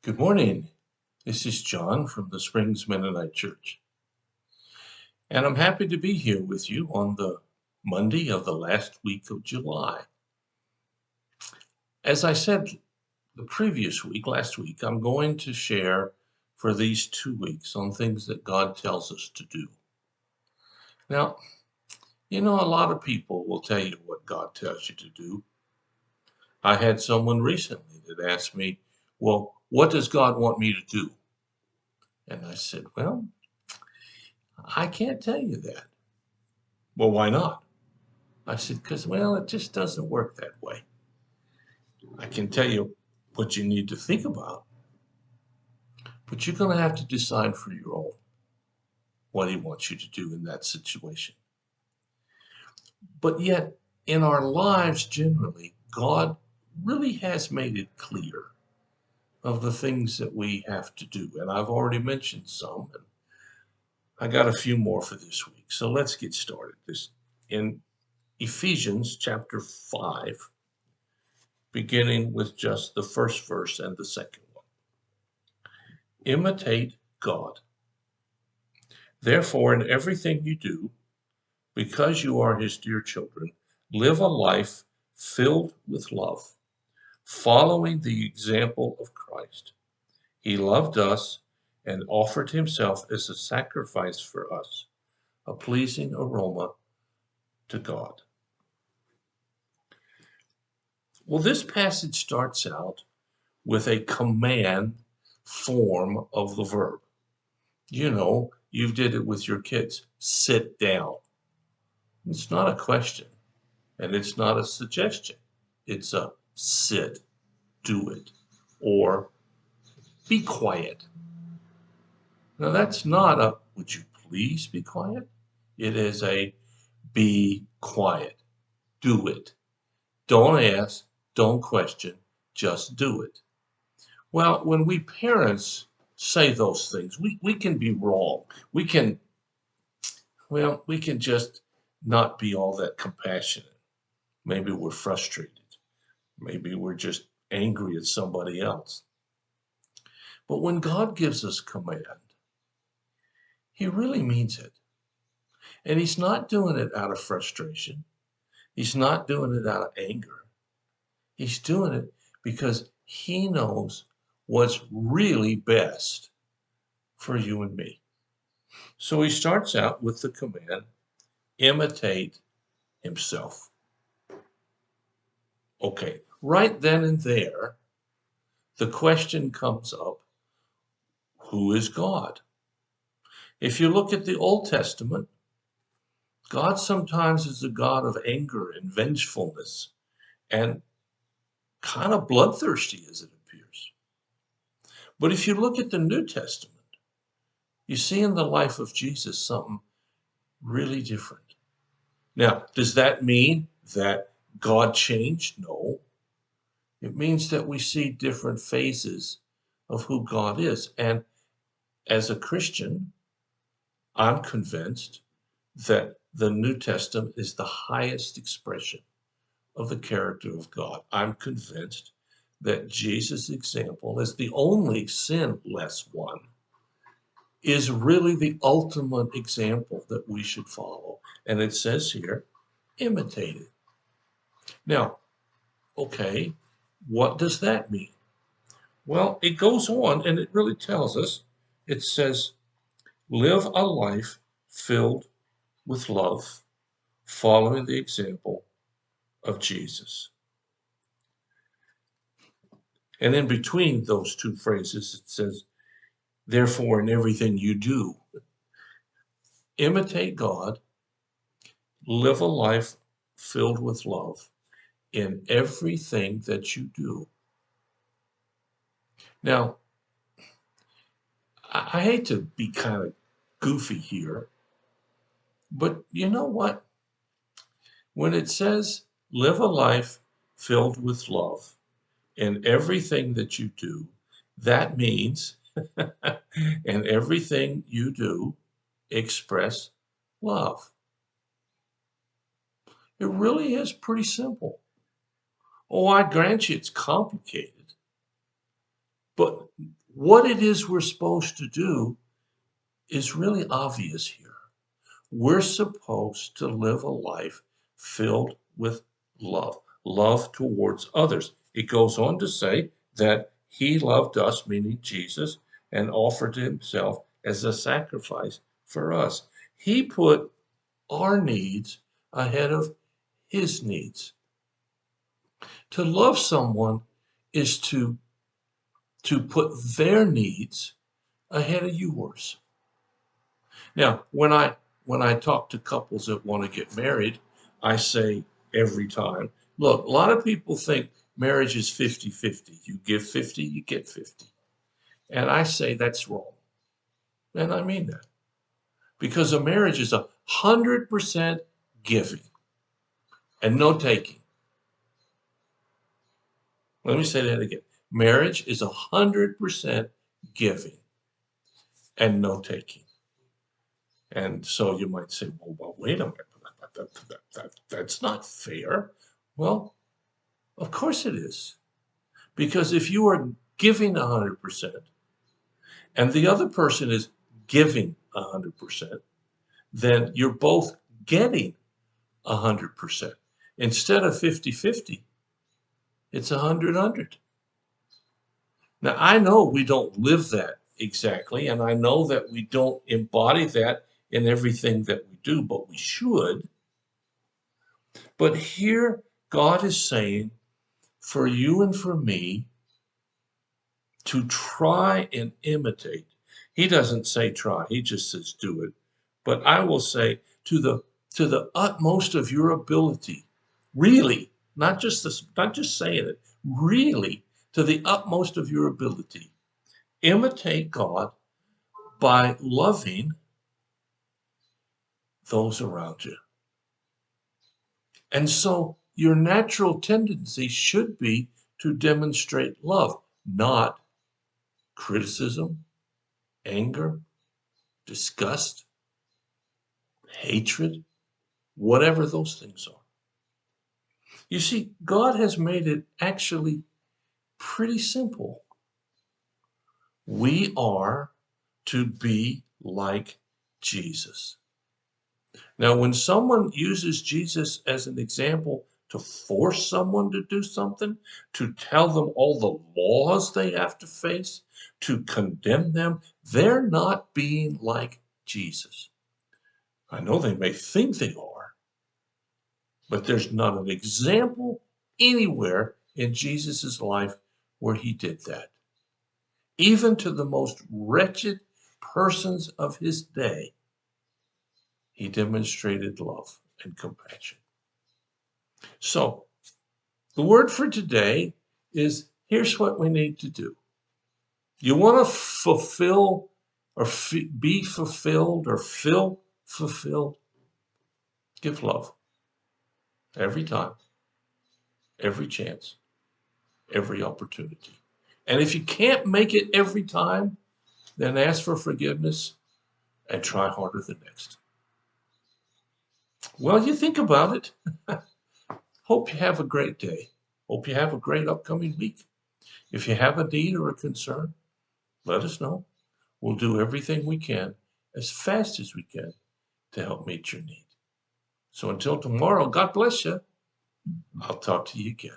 Good morning. This is John from the Springs Mennonite Church, and I'm happy to be here with you on the Monday of the last week of July. As I said the previous week, last week, I'm going to share for these 2 weeks on things that God tells us to do. Now, a lot of people will tell you what God tells you to do. I had someone recently that asked me, well, what does God want me to do? And I said, well, I can't tell you that. Well, why not? I said, because, well, it just doesn't work that way. I can tell you what you need to think about, but you're going to have to decide for your own what he wants you to do in that situation. But yet, in our lives generally, God really has made it clear of the things that we have to do. And I've already mentioned some, and I got a few more for this week. So let's get started. This in Ephesians chapter 5, beginning with just the first verse and the second one. Imitate God. Therefore, in everything you do, because you are his dear children, live a life filled with love, following the example of Christ. He loved us and offered himself as a sacrifice for us, a pleasing aroma to God. Well, this passage starts out with a command form of the verb. You did it with your kids. Sit down. It's not a question, and it's not a suggestion. It's a sit, do it, or be quiet. Now, that's not a would you please be quiet? It is a be quiet, do it. Don't ask, don't question, just do it. Well, when we parents say those things, we can be wrong. We can just not be all that compassionate. Maybe we're frustrated. Maybe we're just angry at somebody else. But when God gives us command, he really means it. And he's not doing it out of frustration. He's not doing it out of anger. He's doing it because he knows what's really best for you and me. So he starts out with the command, imitate himself. Okay, right then and there, the question comes up, who is God? If you look at the Old Testament, God sometimes is a God of anger and vengefulness and kind of bloodthirsty as it appears. But if you look at the New Testament, you see in the life of Jesus something really different. Now, does that mean that God changed? No. It means that we see different phases of who God is. And as a Christian, I'm convinced that the New Testament is the highest expression of the character of God. I'm convinced that Jesus' example as the only sinless one is really the ultimate example that we should follow. And it says here, imitate it. Now, okay, what does that mean? Well, it goes on and it really tells us, it says, live a life filled with love, following the example of Jesus. And in between those two phrases, it says, therefore, in everything you do, imitate God, live a life filled with love in everything that you do. Now, I hate to be kind of goofy here, but you know what? When it says live a life filled with love in everything that you do, that means in everything you do, express love. It really is pretty simple. Oh, I grant you it's complicated, But what it is we're supposed to do is really obvious here. We're supposed to live a life filled with love, love towards others. It goes on to say that he loved us, meaning Jesus, and offered himself as a sacrifice for us. He put our needs ahead of his needs. To love someone is to put their needs ahead of yours. Now, when I talk to couples that want to get married, I say every time, look, a lot of people think marriage is 50-50. You give 50, you get 50. And I say that's wrong. And I mean that. Because a marriage is 100% giving and no taking. Let me say that again. Marriage is 100% giving and no taking. And so you might say, well wait a minute. That's not fair. Well, of course it is. Because if you are giving 100% and the other person is giving 100%, then you're both getting 100%. Instead of 50-50, it's 100-100. Now, I know we don't live that exactly, and I know that we don't embody that in everything that we do, but we should. But here, God is saying, for you and for me, to try and imitate. He doesn't say try, he just says do it. But I will say to the utmost of your ability, really, not just saying it, really to the utmost of your ability, imitate God by loving those around you. And so your natural tendency should be to demonstrate love, not criticism, anger, disgust, hatred, whatever those things are. You see, God has made it actually pretty simple. We are to be like Jesus. Now, when someone uses Jesus as an example to force someone to do something, to tell them all the laws they have to face, to condemn them, they're not being like Jesus. I know they may think they are, but there's not an example anywhere in Jesus' life where he did that. Even to the most wretched persons of his day, he demonstrated love and compassion. So, the word for today is here's what we need to do. You want to fulfill or be fulfilled or feel fulfilled? Give love every time, every chance, every opportunity. And if you can't make it every time, then ask for forgiveness and try harder the next. Well, you think about it. Hope you have a great day. Hope you have a great upcoming week. If you have a need or a concern, let us know. We'll do everything we can as fast as we can to help meet your need. So until tomorrow, God bless you. I'll talk to you again.